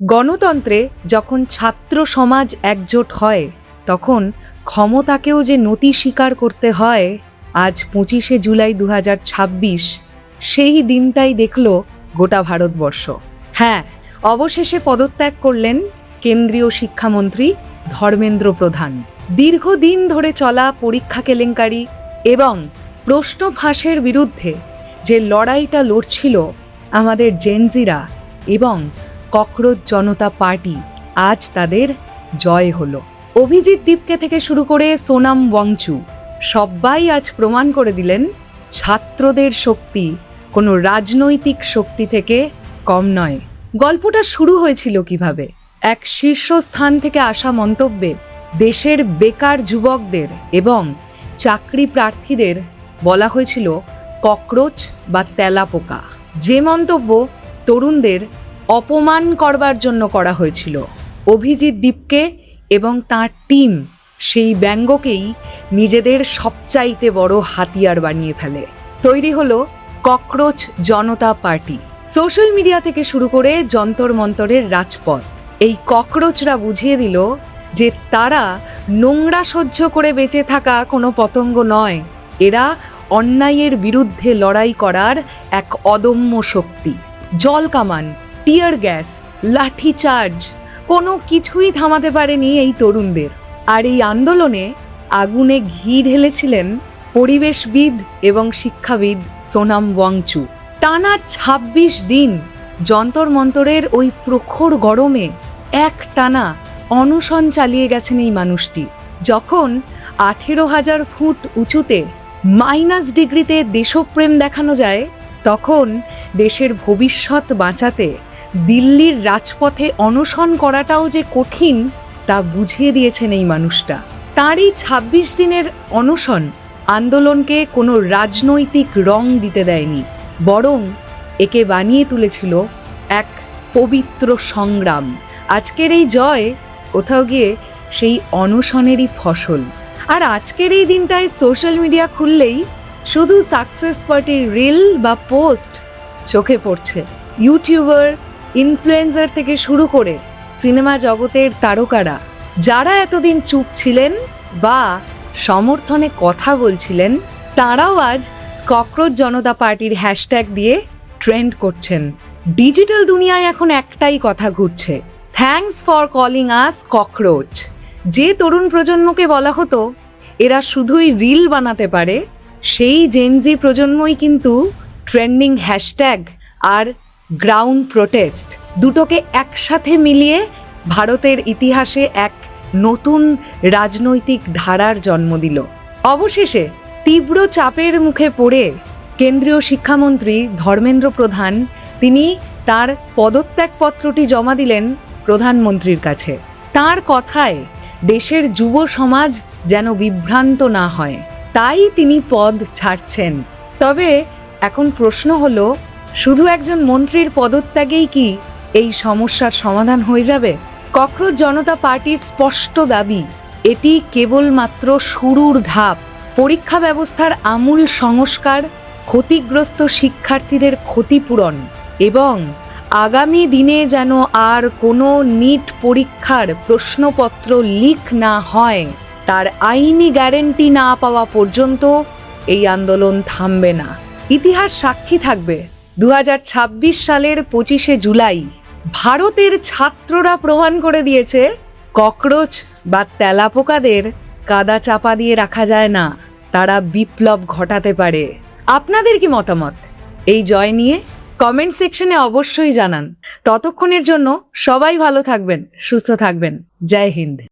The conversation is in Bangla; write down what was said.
গণতন্ত্রে যখন ছাত্র সমাজ একজোট হয় তখন ক্ষমতাকেও যে নতি স্বীকার করতে হয়। আজ 25শে জুলাই 2026 সেই দিনটাই দেখল গোটা ভারতবর্ষ। হ্যাঁ, অবশেষে পদত্যাগ করলেন কেন্দ্রীয় শিক্ষামন্ত্রী ধর্মেন্দ্র প্রধান। দীর্ঘদিন ধরে চলা পরীক্ষা কেলেঙ্কারি এবং প্রশ্ন ফাঁসের বিরুদ্ধে যে লড়াইটা লড়ছিল আমাদের জেনজিরা এবং ককরোচ জনতা পার্টি, আজ তাদের জয় হলো। অভিজিৎ দীপকে থেকে শুরু করে সোনাম ওয়াংচু সবাই আজ প্রমাণ করে দিলেন ছাত্রদের শক্তি কোনো রাজনৈতিক শক্তি থেকে কম নয়। গল্পটা শুরু হয়েছিল কিভাবে? এক শীর্ষস্থান থেকে আসা মন্তব্যে দেশের বেকার যুবকদের এবং চাকরি প্রার্থীদের বলা হয়েছিল ককরোচ বা তেলাপোকা, যে মন্তব্য তরুণদের অপমান করবার জন্য করা হয়েছিল। অভিজিৎ দীপকে এবং তাঁর টিম সেই ব্যঙ্গকেই নিজেদের সবচাইতে বড় হাতিয়ার বানিয়ে ফেলে। তৈরি হলো ককরোচ জনতা পার্টি। সোশ্যাল মিডিয়া থেকে শুরু করে যন্তর মন্তরের রাজপথ, এই ককরোচরা বুঝিয়ে দিল যে তারা নোংরা সহ্য করে বেঁচে থাকা কোনো পতঙ্গ নয়, এরা অন্যায়ের বিরুদ্ধে লড়াই করার এক অদম্য শক্তি। জল কামান, টিয়ার গ্যাস, লাঠিচার্জ কোনো কিছুই থামাতে পারেনি এই তরুণদের। আর এই আন্দোলনে আগুনে ঘি ঢেলেছিলেন পরিবেশবিদ এবং শিক্ষাবিদ সোনাম ওয়াংচু। টানা 26 দিন যন্তর মন্তরের ওই প্রখর গরমে এক টানা অনশন চালিয়ে গেছেন এই মানুষটি। যখন 18,000 ফুট উঁচুতে -ডিগ্রিতে দেশপ্রেম দেখানো যায়, তখন দেশের ভবিষ্যৎ বাঁচাতে দিল্লির রাজপথে অনশন করাটাও যে কঠিন তা বুঝিয়ে দিয়েছেন এই মানুষটা। তাঁরই 26 দিনের অনশন আন্দোলনকে কোনো রাজনৈতিক রং দিতে দেয়নি, বরং একে বানিয়ে তুলেছিল এক পবিত্র সংগ্রাম। আজকের এই জয় কোথাও গিয়ে সেই অনশনেরই ফসল। আর আজকের এই দিনটায় সোশ্যাল মিডিয়া খুললেই শুধু সাকসেস পার্টির রিল বা পোস্ট চোখে পড়ছে। ইউটিউবার, ইনফ্লুয়েন্সার থেকে শুরু করে সিনেমা জগতের তারকারা যারা এতদিন চুপ ছিলেন বা সমর্থনে কথা বলছিলেন, তারাও আজ ককরোচ জনতা পার্টির হ্যাশট্যাগ দিয়ে ট্রেন্ড করছেন। ডিজিটাল দুনিয়ায় এখন একটাই কথা ঘুরছে, thanks for calling us cockroach. যে তরুণ প্রজন্মকে বলা হতো এরা শুধুই রিল বানাতে পারে, সেই জেনজি প্রজন্মই কিন্তু ট্রেন্ডিং হ্যাশট্যাগ আর গ্রাউন্ড প্রোটেস্ট দুটোকে একসাথে মিলিয়ে ভারতের ইতিহাসে এক নতুন রাজনৈতিক ধারার জন্ম দিল। অবশেষে তীব্র চাপের মুখে পড়ে কেন্দ্রীয় শিক্ষামন্ত্রী ধর্মেন্দ্র প্রধান তিনি তার পদত্যাগপত্রটি জমা দিলেন প্রধানমন্ত্রীর কাছে। তার কথায় দেশের যুব সমাজ যেন বিভ্রান্ত না হয়, তাই তিনি পদ ছাড়ছেন। তবে এখন প্রশ্ন হলো, শুধু একজন মন্ত্রীর পদত্যাগেই কি এই সমস্যার সমাধান হয়ে যাবে? ককরোচ জনতা পার্টির স্পষ্ট দাবি, এটি কেবলমাত্র শুরুর ধাপ। পরীক্ষা ব্যবস্থার আমূল সংস্কার, ক্ষতিগ্রস্ত শিক্ষার্থীদের ক্ষতিপূরণ এবং আগামী দিনে যেন আর কোনো নিট পরীক্ষার প্রশ্নপত্র লিক না হয়, তার আইনি গ্যারেন্টি না পাওয়া পর্যন্ত এই আন্দোলন থামবে না। ইতিহাস সাক্ষী থাকবে, 2026 সালের 25শে জুলাই ভারতের ছাত্ররা প্রমাণ করে দিয়েছে ককরোচ বা তেলাপোকাদের কাদা চাপা দিয়ে রাখা যায় না, তারা বিপ্লব ঘটাতে পারে। আপনাদের কি মতামত এই জয় নিয়ে? কমেন্ট সেকশনে অবশ্যই জানান। ততক্ষণের জন্য সবাই ভালো থাকবেন, সুস্থ থাকবেন। জয় হিন্দ।